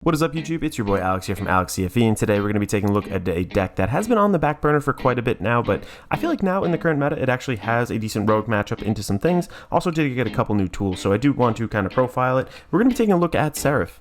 What is up, YouTube? It's your boy Alex here from Alex CFE, and today we're going to be taking a look at a deck that has been on the back burner for quite a bit now, but I feel like now in the current meta it actually has a decent rogue matchup into some things. Also did get a couple new tools, so I do want to kind of profile it. We're going to be taking a look at Seraph.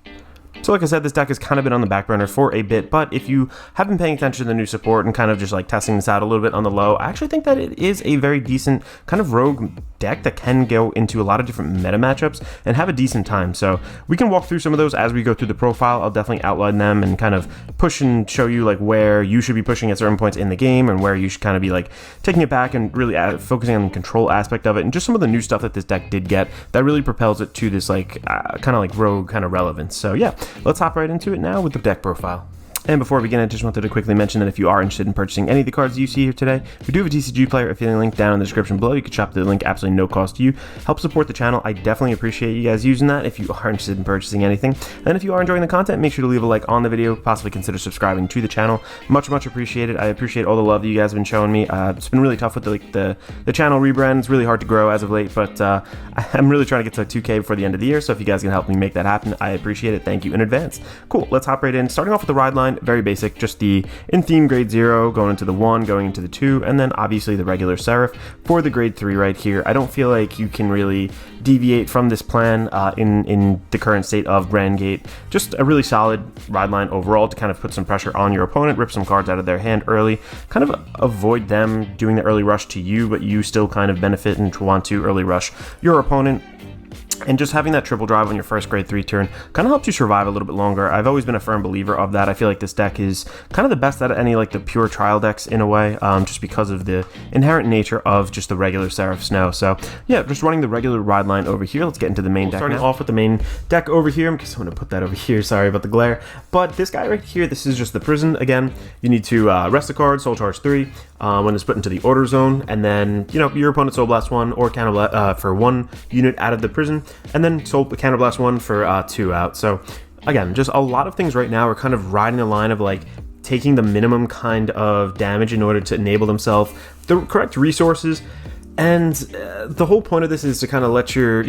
So like I said, this deck has kind of been on the back burner for a bit, but if you have been paying attention to the new support and kind of just like testing this out a little bit on the low, I actually think that it is a very decent kind of rogue deck that can go into a lot of different meta matchups and have a decent time. So we can walk through some of those as we go through the profile. I'll definitely outline them and kind of push and show you like where you should be pushing at certain points in the game and where you should kind of be like taking it back and really focusing on the control aspect of it, and just some of the new stuff that this deck did get that really propels it to this like kind of like rogue kind of relevance. So yeah, let's hop right into it now with the deck profile. And before we begin, I just wanted to quickly mention that if you are interested in purchasing any of the cards you see here today, we do have a TCG player affiliate link down in the description below. You can shop the link absolutely no cost to you. Help support the channel. I definitely appreciate you guys using that if you are interested in purchasing anything. And if you are enjoying the content, make sure to leave a like on the video, possibly consider subscribing to the channel. Much appreciated. I appreciate all the love that you guys have been showing me. It's been really tough with the channel rebrand. It's really hard to grow as of late, but I'm really trying to get to 2K before the end of the year, so if you guys can help me make that happen, I appreciate it. Thank you in advance. Cool, let's hop right in. Starting off with the ride line, very basic, just the in-theme grade 0, going into the 1, going into the 2, and then obviously the regular Seraph for the grade 3 right here. I don't feel like you can really deviate from this plan in the current state of Brandgate. Just a really solid ride line overall to kind of put some pressure on your opponent, rip some cards out of their hand early, kind of avoid them doing the early rush to you, but you still kind of benefit and want to early rush your opponent. And just having that triple drive on your first grade 3 turn kind of helps you survive a little bit longer. I've always been a firm believer of that. I feel like this deck is kind of the best out of any like the pure trial decks in a way, just because of the inherent nature of just the regular Seraph Snow. So yeah, just running the regular ride line over here. Let's get into the main deck. Starting off with the main deck over here. I'm just going to put that over here. Sorry about the glare. But this guy right here, this is just the prison. Again, you need to rest a card, soul charge 3 when it's put into the order zone, and then your opponent soul blast 1 or counter blast for 1 unit out of the prison, and then soul counter blast 1 for 2 out. So again, just a lot of things right now are kind of riding the line of like taking the minimum kind of damage in order to enable themselves the correct resources. And the whole point of this is to kind of let your,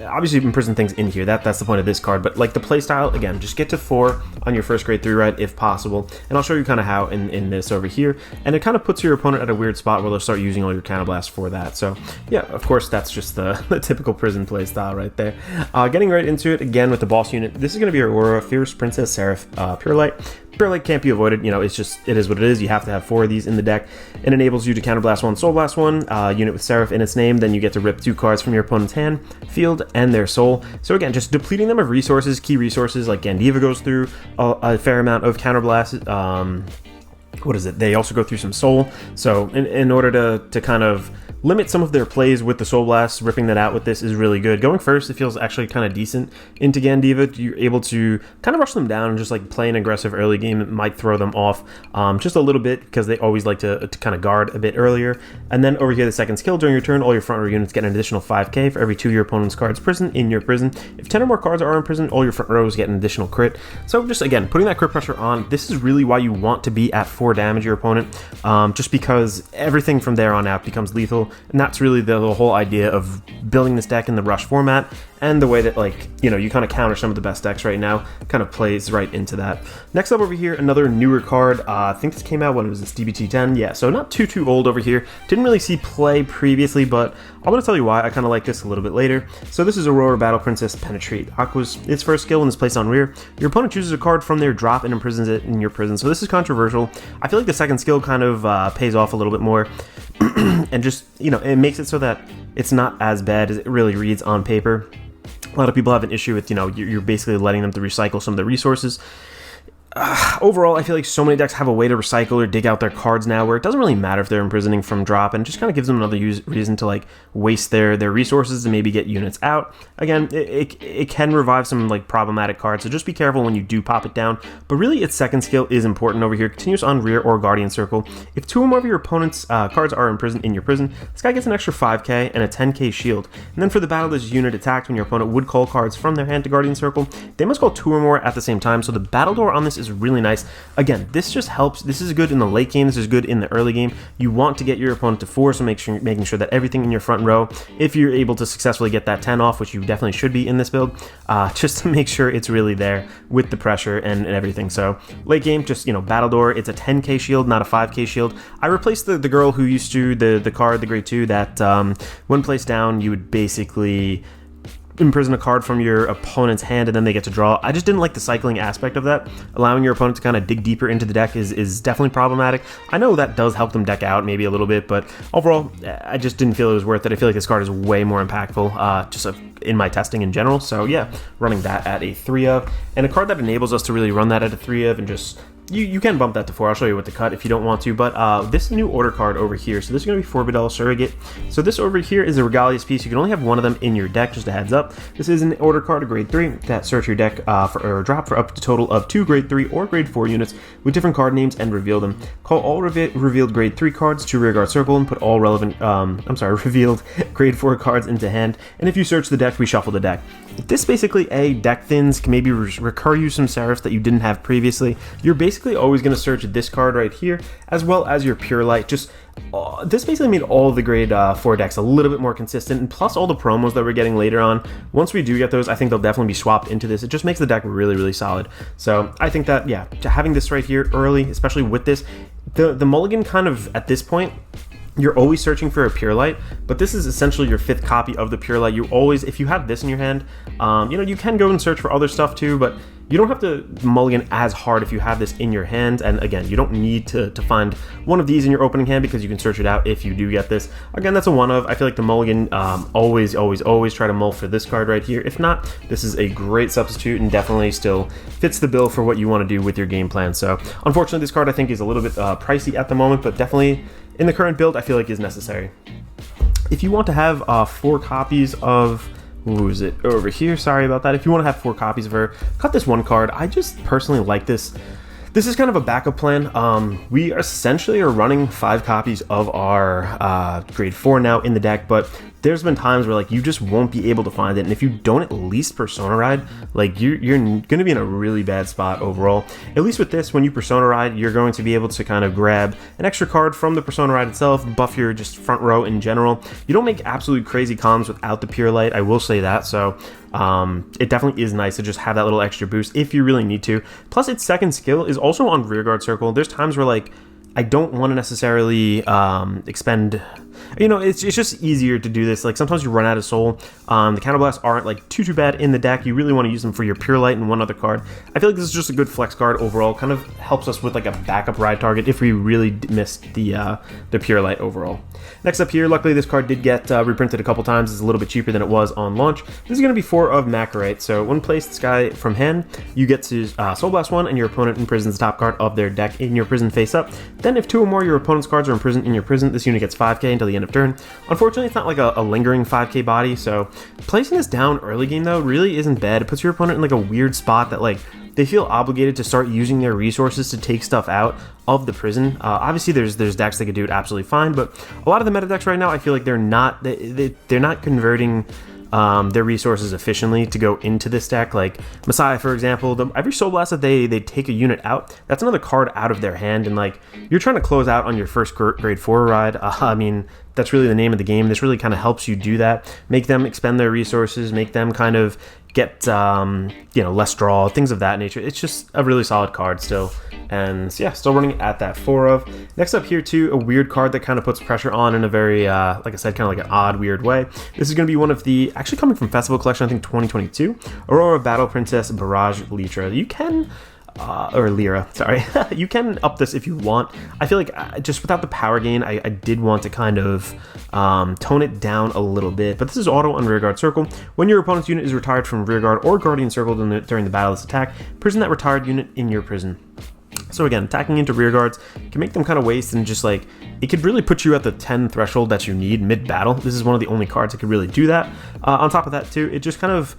obviously imprison things in here. That's the point of this card. But like the playstyle, again, just get to 4 on your first grade 3 ride if possible. And I'll show you kind of how in this over here. And it kind of puts your opponent at a weird spot where they'll start using all your counterblast for that. So yeah, of course, that's just the typical prison playstyle right there. Getting right into it again with the boss unit. This is going to be Aurora, Fierce Princess, Seraph Purelight. Purelight can't be avoided, it is what it is. You have to have 4 of these in the deck. It enables you to counterblast 1, soul blast 1, unit with Seraph in its name, then you get to rip 2 cards from your opponent's hand, field, and their soul. So again, just depleting them of resources, key resources, like Gandiva goes through a fair amount of counterblast. They also go through some soul. So in order to kind of limit some of their plays with the soul blast, ripping that out with this is really good. Going first, it feels actually kind of decent into Gandiva. You're able to kind of rush them down and just like play an aggressive early game. It might throw them off just a little bit because they always like to kind of guard a bit earlier. And then over here, the second skill, during your turn, all your front row units get an additional 5k for every 2 of your opponent's cards prison in your prison. If 10 or more cards are in prison, all your front rows get an additional crit. So just again, putting that crit pressure on, this is really why you want to be at 4 damage your opponent, just because everything from there on out becomes lethal. And that's really the whole idea of building this deck in the rush format, and the way that you kind of counter some of the best decks right now kind of plays right into that. Next up over here, another newer card. I think this came out when it was this DBT 10. Yeah, so not too old over here. Didn't really see play previously, but I'm going to tell you why I kind of like this a little bit later. So this is Aurora Battle Princess Penetrate. Aqua's its first skill when it's placed on rear. Your opponent chooses a card from their drop and imprisons it in your prison. So this is controversial. I feel like the second skill kind of pays off a little bit more. And just, it makes it so that it's not as bad as it really reads on paper. A lot of people have an issue with, you're basically letting them to recycle some of the resources. Overall, I feel like so many decks have a way to recycle or dig out their cards now where it doesn't really matter if they're imprisoning from drop, and just kind of gives them another reason to like waste their resources and maybe get units out. Again, it can revive some like problematic cards, so just be careful when you do pop it down. But really, its second skill is important over here. Continues on rear or guardian circle. If 2 or more of your opponent's cards are imprisoned in your prison, this guy gets an extra 5k and a 10k shield. And then for the battle, this unit attacked when your opponent would call cards from their hand to guardian circle. They must call 2 or more at the same time, so the battle door on this is really nice. Again, this just helps. This is good in the late game. This is good in the early game. You want to get your opponent to 4, so making sure that everything in your front row, if you're able to successfully get that 10 off, which you definitely should be in this build, just to make sure it's really there with the pressure and everything. So late game, just, you know, Battledore, it's a 10k shield, not a 5k shield. I replaced the girl who used to, the card, the grade 2, that when placed down, you would basically imprison a card from your opponent's hand and then they get to draw. I just didn't like the cycling aspect of that. Allowing your opponent to kind of dig deeper into the deck is definitely problematic. I know that does help them deck out maybe a little bit, but overall, I just didn't feel it was worth it. I feel like this card is way more impactful just in my testing in general. So yeah, running that at a 3 of, and a card that enables us to really run that at a 3 of and just you can bump that to 4. I'll show you what to cut if you don't want to, but this new order card over here, so this is going to be Forbidel Surrogate. So this over here is a Regalia's piece. You can only have one of them in your deck, just a heads up. This is an order card, a grade 3, that search your deck or drop for up to a total of 2 grade 3 or grade 4 units with different card names and reveal them. Call all revealed grade 3 cards to rearguard circle and put all relevant, revealed grade 4 cards into hand, and if you search the deck, we shuffle the deck. This basically deck thins, can maybe recur you some Seraphs that you didn't have previously. You're basically always going to search this card right here, as well as your Purelight. Just this basically made all the grade 4 decks a little bit more consistent, and plus all the promos that we're getting later on. Once we do get those, I think they'll definitely be swapped into this. It just makes the deck really, really solid. So I think that, yeah, having this right here early, especially with this, the mulligan kind of at this point, you're always searching for a Purelight, but this is essentially your 5th copy of the Purelight. You always, if you have this in your hand, you know, you can go and search for other stuff too, but you don't have to mulligan as hard if you have this in your hand. And again, you don't need to find one of these in your opening hand because you can search it out if you do get this. Again, that's a 1 of. I feel like the mulligan, always try to mull for this card right here. If not, this is a great substitute and definitely still fits the bill for what you want to do with your game plan. So unfortunately, this card I think is a little bit pricey at the moment, but definitely in the current build, I feel like is necessary. If you want to have 4 copies of, who is it over here? Sorry about that. If you want to have 4 copies of her, cut this 1 card. I just personally like this. This is kind of a backup plan. We essentially are running 5 copies of our grade 4 now in the deck, but there's been times where like you just won't be able to find it, and if you don't at least Persona Ride, like you're going to be in a really bad spot overall. At least with this, when you Persona Ride, you're going to be able to kind of grab an extra card from the Persona Ride itself, buff your just front row in general. You don't make absolute crazy combos without the Purelight, I will say that. So it definitely is nice to just have that little extra boost if you really need to. Plus, its second skill is also on rearguard circle. There's times where like I don't want to necessarily expend, you know, it's just easier to do this. Like sometimes you run out of soul. The counterblasts aren't like too bad in the deck. You really want to use them for your Purelight and one other card. I feel like this is just a good flex card overall. Kind of helps us with like a backup ride target if we really missed the Purelight overall. Next up here, luckily this card did get reprinted a couple times. It's a little bit cheaper than it was on launch. This is going to be 4 of Macrite. So when placed this guy from hand, you get to Soul Blast 1 and your opponent imprisons the top card of their deck in your prison face up. Then if 2 or more of your opponent's cards are imprisoned in your prison, this unit gets 5k until the end of turn. Unfortunately, it's not like a lingering 5k body, so placing this down early game though really isn't bad. It puts your opponent in like a weird spot that like they feel obligated to start using their resources to take stuff out of the prison. Obviously, there's decks that could do it absolutely fine, but a lot of the meta decks right now, I feel like they're not converting their resources efficiently to go into this deck. Like Messiah, for example, every Soul Blast that they take a unit out, that's another card out of their hand, and like you're trying to close out on your first grade 4 ride. I mean, that's really the name of the game. This really kind of helps you do that, make them expend their resources, make them kind of get you know, less draw, things of that nature. It's just a really solid card still, and yeah, still running at that 4 of. Next up here too, a weird card that kind of puts pressure on in a very like I said, kind of like an odd weird way. This is going to be one of the, actually coming from Festival Collection, I think 2022, Aurora Battle Princess Barrage Litra. You can or Lira, sorry. You can up this if you want. I feel like just without the power gain, I did want to kind of tone it down a little bit, but this is auto on rearguard circle. When your opponent's unit is retired from rearguard or guardian circle during the battle of this attack, prison that retired unit in your prison. So again, attacking into rearguards can make them kind of waste, and just like it could really put you at the 10 threshold that you need mid-battle. This is one of the only cards that could really do that. On top of that too, it just kind of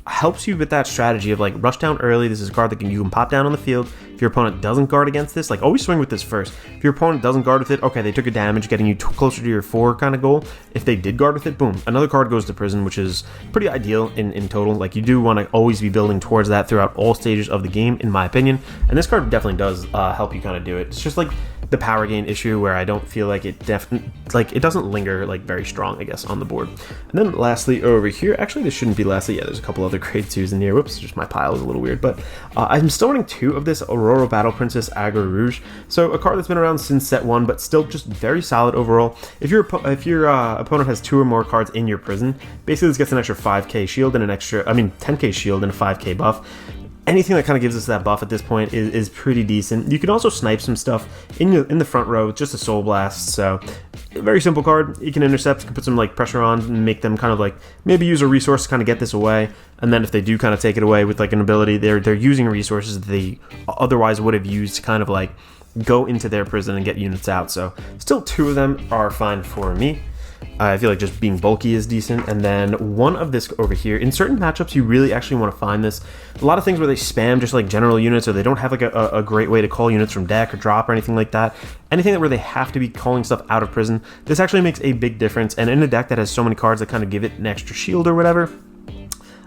helps you with that strategy of like rush down early. This is a card that you can pop down on the field. If your opponent doesn't guard against this, like always swing with this first. If your opponent doesn't guard with it, okay, they took a damage, getting you closer to your 4 kind of goal. If they did guard with it, boom, another card goes to prison, which is pretty ideal in total. Like, you do want to always be building towards that throughout all stages of the game, in my opinion. And this card definitely does help you kind of do it. It's just like the power gain issue where I don't feel like it doesn't linger like very strong, I guess, on the board. And then lastly over here, actually this shouldn't be lastly, yeah, there's a couple other grade 2s in here. Whoops, just my pile is a little weird, but I'm still running 2 of this Aurora Battle Princess Agar Rouge. So a card that's been around since set 1, but still just very solid overall. If your opponent has 2 or more cards in your prison, basically this gets an extra 5k shield and an extra, 10k shield and a 5k buff. Anything that kind of gives us that buff at this point is pretty decent. You can also snipe some stuff in the front row, just a Soul Blast. So, very simple card. You can intercept, you can put some like pressure on, and make them kind of like maybe use a resource to kind of get this away. And then if they do kind of take it away with like an ability, they're using resources that they otherwise would have used to kind of like go into their prison and get units out. So, still 2 of them are fine for me. I feel like just being bulky is decent. And then one of this over here, in certain matchups, you really actually want to find this. A lot of things where they spam just like general units, or they don't have like a great way to call units from deck or drop or anything like that. Anything that where they have to be calling stuff out of prison, this actually makes a big difference. And in a deck that has so many cards that kind of give it an extra shield or whatever,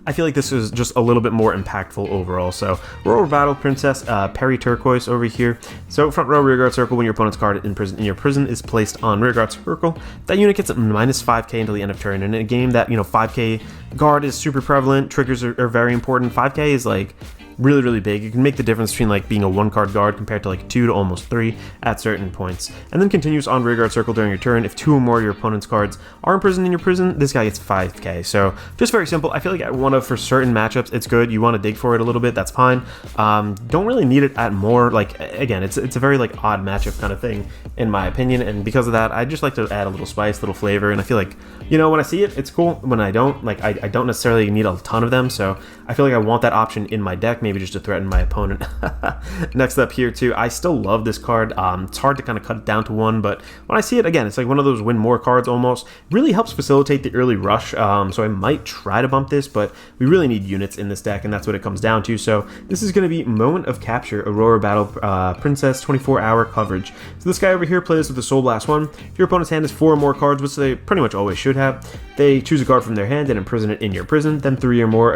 I feel like this is just a little bit more impactful overall. So, Aurora Battle Princess, Perry Turquoise over here. So, front row, rearguard circle, when your opponent's card in your prison is placed on rearguard circle, that unit gets a minus 5k until the end of turn. And in a game that, 5k guard is super prevalent, triggers are very important. 5k is like really, really big. You can make the difference between like being a 1-card guard compared to like 2 to almost 3 at certain points. And then continues on rearguard circle during your turn. If 2 or more of your opponent's cards are imprisoned in your prison, this guy gets 5k. So just very simple. I feel like for certain matchups, it's good. You want to dig for it a little bit, that's fine. Don't really need it at more. Like, again, it's a very like odd matchup kind of thing in my opinion. And because of that, I just like to add a little spice, a little flavor. And I feel like, when I see it, it's cool. When I don't, like, I don't necessarily need a ton of them. So I feel like I want that option in my deck, maybe just to threaten my opponent. Next up here too, I still love this card. It's hard to kind of cut it down to 1, but when I see it, again, it's like one of those win more cards almost. Really helps facilitate the early rush, so I might try to bump this, but we really need units in this deck, and that's what it comes down to. So this is going to be Moment of Capture, Aurora Battle Princess, 24-hour coverage. So this guy over here plays with the Soul Blast 1. If your opponent's hand has 4 or more cards, which they pretty much always should have, they choose a card from their hand and imprison it in your prison. Then 3 or more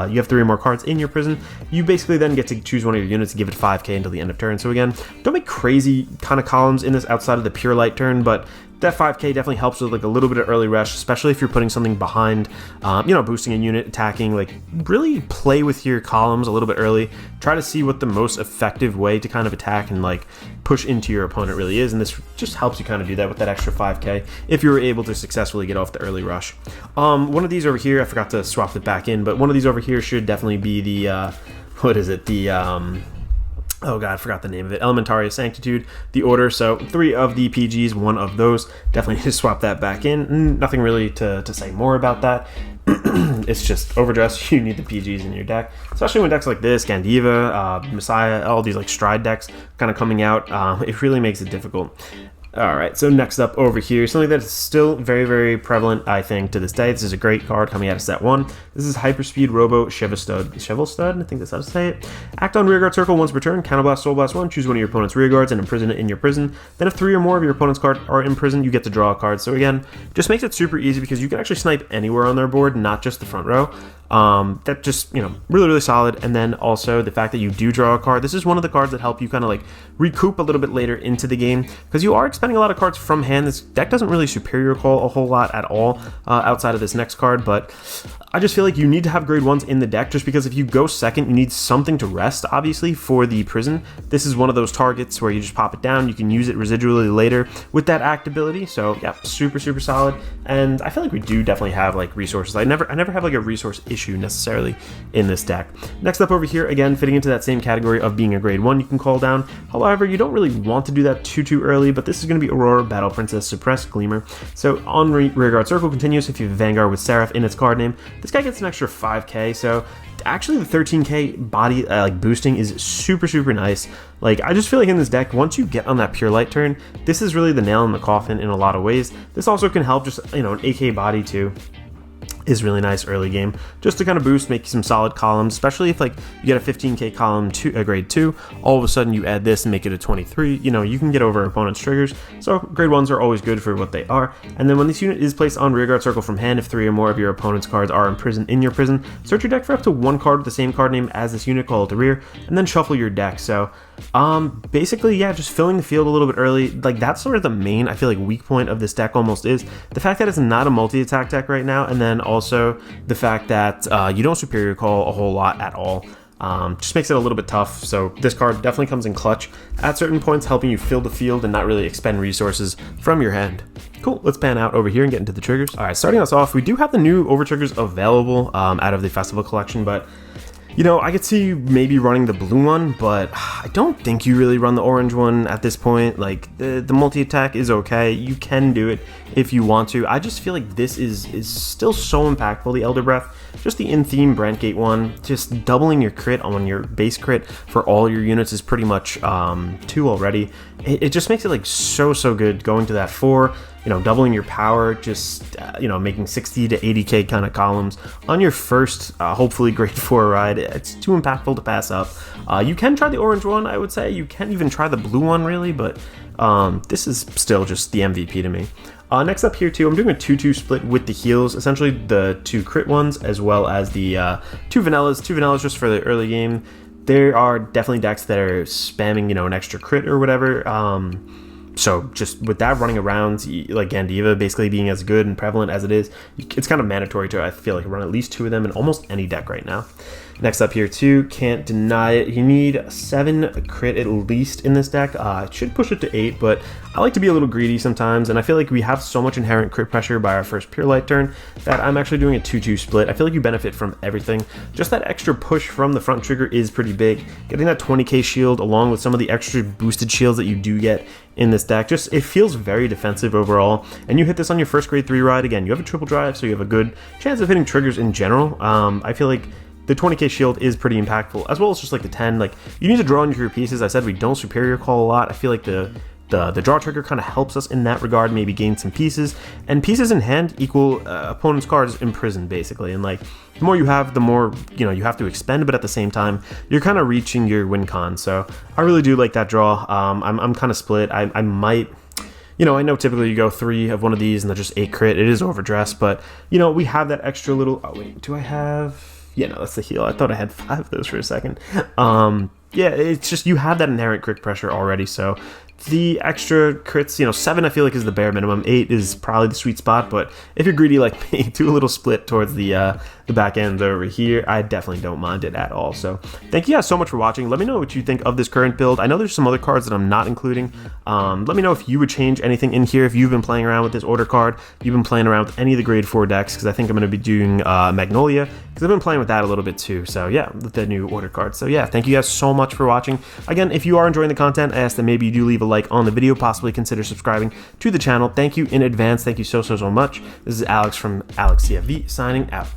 you have 3 or more cards in your prison. You basically then get to choose one of your units and give it 5k until the end of turn. So again, don't make crazy kind of columns in this outside of the Purelight turn, but that 5k definitely helps with like a little bit of early rush, especially if you're putting something behind, boosting a unit, attacking. Like, really play with your columns a little bit early. Try to see what the most effective way to kind of attack and like push into your opponent really is, and this just helps you kind of do that with that extra 5k if you were able to successfully get off the early rush. One of these over here, I forgot to swap it back in, but one of these over here should definitely be the oh god, I forgot the name of it. Elementaria Sanctitude, the Order. So 3 of the PGs, 1 of those. Definitely need to swap that back in. Nothing really to say more about that. It's just Overdress. You need the PGs in your deck, especially when decks like this, Gandiva, Messiah, all these like Stride decks kind of coming out. It really makes it difficult. Alright, so next up over here, something that is still very, very prevalent, I think, to this day. This is a great card coming out of set 1. This is Hyperspeed Robo Chevelstud, I think that's how to say it. Act on rearguard circle once per turn, counterblast Soul Blast 1, choose one of your opponent's rearguards and imprison it in your prison. Then if 3 or more of your opponent's cards are imprisoned, you get to draw a card. So again, just makes it super easy because you can actually snipe anywhere on their board, not just the front row. That just, really, really solid. And then also the fact that you do draw a card. This is one of the cards that help you kind of like recoup a little bit later into the game because you are expending a lot of cards from hand. This deck doesn't really superior call a whole lot at all outside of this next card, but I just feel like you need to have grade 1s in the deck just because if you go second, you need something to rest, obviously, for the prison. This is one of those targets where you just pop it down. You can use it residually later with that act ability. So yeah, super, super solid. And I feel like we do definitely have like resources. I never have like a resource issue necessarily in this deck. Next up over here, again, fitting into that same category of being a grade 1 you can call down. However, you don't really want to do that too early, but this is going to be Aurora Battle Princess Suppressed Gleamer. So on rearguard circle continues if you have Vanguard with Seraph in its card name. This guy gets an extra 5k, so actually the 13k body boosting is super, super nice. Like, I just feel like in this deck, once you get on that Purelight turn, this is really the nail in the coffin in a lot of ways. This also can help just, an AK body too. is really nice early game, just to kind of boost, make you some solid columns, especially if like you get a 15k column to a grade 2, all of a sudden you add this and make it a 23, you know, you can get over opponent's triggers. So grade 1s are always good for what they are. And then when this unit is placed on rearguard circle from hand, if 3 or more of your opponent's cards are imprisoned in your prison, search your deck for up to 1 card with the same card name as this unit, call it the rear, and then shuffle your deck. So basically, yeah, just filling the field a little bit early. Like, that's sort of the main, I feel like, weak point of this deck almost is the fact that it's not a multi-attack deck right now, and then also the fact that you don't superior call a whole lot at all. Just makes it a little bit tough. So this card definitely comes in clutch at certain points, helping you fill the field and not really expend resources from your hand. Cool, let's pan out over here and get into the triggers. All right, starting us off, we do have the new over triggers available out of the festival collection, but you know, I could see you maybe running the blue one, but I don't think you really run the orange one at this point. Like, the multi-attack is okay. You can do it if you want to. I just feel like this is still so impactful, the Elder Breath. Just the in-theme Brandgate one, just doubling your crit on your base crit for all your units is pretty much 2 already. It just makes it like so good going to that 4. You know, doubling your power, just, you know, making 60 to 80k kind of columns on your first, hopefully, grade 4 ride. It's too impactful to pass up. You can try the orange one, I would say. You can even try the blue one, really, but this is still just the MVP to me. Next up here, too, I'm doing a 2-2 split with the heals, essentially the 2 crit ones, as well as the 2 vanillas. 2 vanillas just for the early game. There are definitely decks that are spamming, you know, an extra crit or whatever. So just with that running around, like Gandiva basically being as good and prevalent as it is, it's kind of mandatory to, I feel like, run at least 2 of them in almost any deck right now. Next up here too, can't deny it. You need 7 crit at least in this deck. It should push it to 8, but I like to be a little greedy sometimes, and I feel like we have so much inherent crit pressure by our first Purelight turn that I'm actually doing a 2-2 split. I feel like you benefit from everything. Just that extra push from the front trigger is pretty big. Getting that 20k shield along with some of the extra boosted shields that you do get in this deck, just it feels very defensive overall. And you hit this on your first grade 3 ride, again, you have a triple drive, so you have a good chance of hitting triggers in general. I feel like the 20k shield is pretty impactful, as well as just like the 10. Like, you need to draw into your pieces. I said we don't superior call a lot. I feel like the draw trigger kind of helps us in that regard, maybe gain some pieces, and pieces in hand equal opponent's cards imprisoned, basically. And like, the more you have, the more, you know, you have to expend, but at the same time you're kind of reaching your win con. So I really do like that draw. I'm kind of split. I might, you know, I know typically you go 3 of one of these and they're just 8 crit. It is Overdress, but you know, we have that extra little, oh wait, do I have, yeah, no, that's the heal. I thought I had 5 of those for a second. Yeah, it's just, you have that inherent crit pressure already, so the extra crits, you know, 7 I feel like is the bare minimum. 8 is probably the sweet spot, but if you're greedy like me, do a little split towards the back end over here. I definitely don't mind it at all. So thank you guys so much for watching. Let me know what you think of this current build. I know there's some other cards that I'm not including. Let me know if you would change anything in here, if you've been playing around with this order card, if you've been playing around with any of the grade 4 decks, because I think I'm going to be doing Magnolia, because I've been playing with that a little bit too. So yeah, with the new order card. So yeah, thank you guys so much for watching. Again, if you are enjoying the content, I ask that maybe you do leave a like on the video, possibly consider subscribing to the channel. Thank you in advance. Thank you so much. This is Alex from Alex CFV signing out.